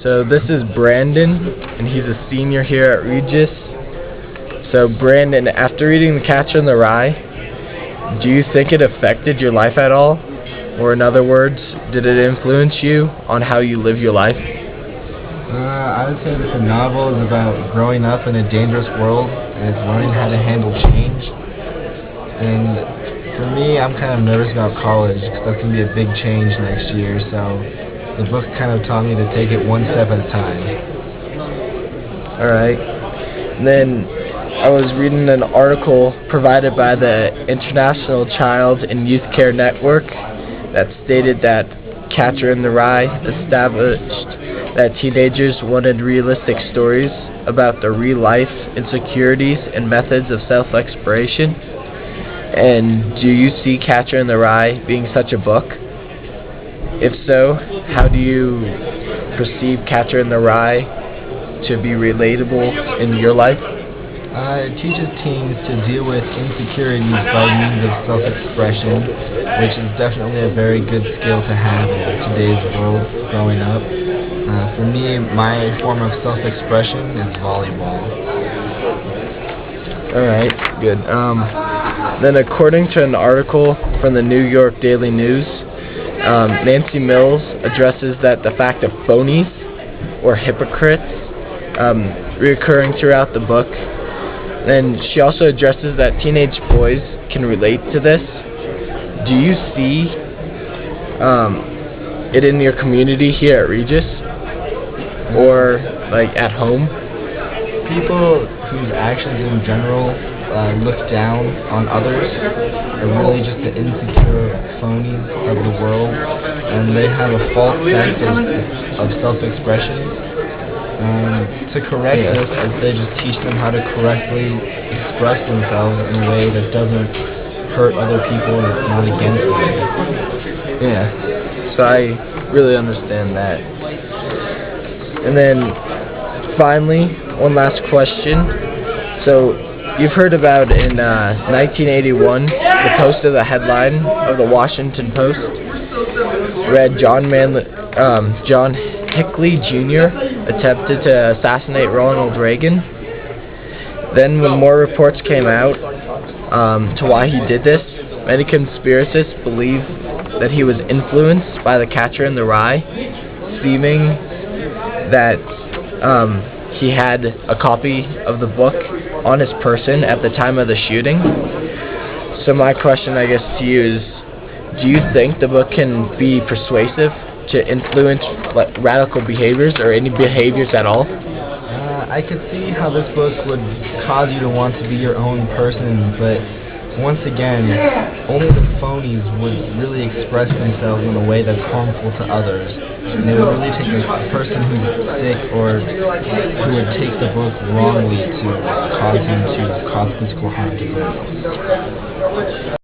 So this is Brandon, and he's a senior here at Regis. So Brandon, after reading The Catcher in the Rye, do you think it affected your life at all? Or in other words, did it influence you on how you live your life? I would say that the novel is about growing up in a dangerous world and it's learning how to handle change. And for me, I'm kind of nervous about college because that's going to be a big change next year, so the book kind of taught me to take it one step at a time. Alright. And then I was reading an article provided by the International Child and Youth Care Network that stated that Catcher in the Rye established that teenagers wanted realistic stories about their real life insecurities and methods of self-exploration. And do you see Catcher in the Rye being such a book? If so, how do you perceive Catcher in the Rye to be relatable in your life? It teaches teens to deal with insecurities by means of self-expression, which is definitely a very good skill to have in today's world growing up. For me, my form of self-expression is volleyball. Alright, good. Then according to an article from the New York Daily News, Nancy Mills addresses that the fact of phonies or hypocrites recurring throughout the book. And she also addresses that teenage boys can relate to this. Do you see it in your community here at Regis? Or like at home? People whose actions in general look down on others are really just the insecure phonies of the world, and they have a false sense of self-expression. To correct this, they just teach them how to correctly express themselves in a way that doesn't hurt other people and is not against them. Yeah, so I really understand that. And then finally, one last question. So you've heard about in 1981, the Post of the headline of the Washington Post read John Hinckley Jr. attempted to assassinate Ronald Reagan. Then when more reports came out to why he did this, many conspiracists believe that he was influenced by The Catcher in the Rye, seeming that he had a copy of the book on his person at the time of the shooting. So my question, I guess, to you is, do you think the book can be persuasive to influence radical behaviors or any behaviors at all? I could see how this book would cause you to want to be your own person, but once again, only the phonies would really express themselves in a way that's harmful to others. And it would really take a person who's sick or who would take the book wrongly to cause him to cause physical harm to someone else.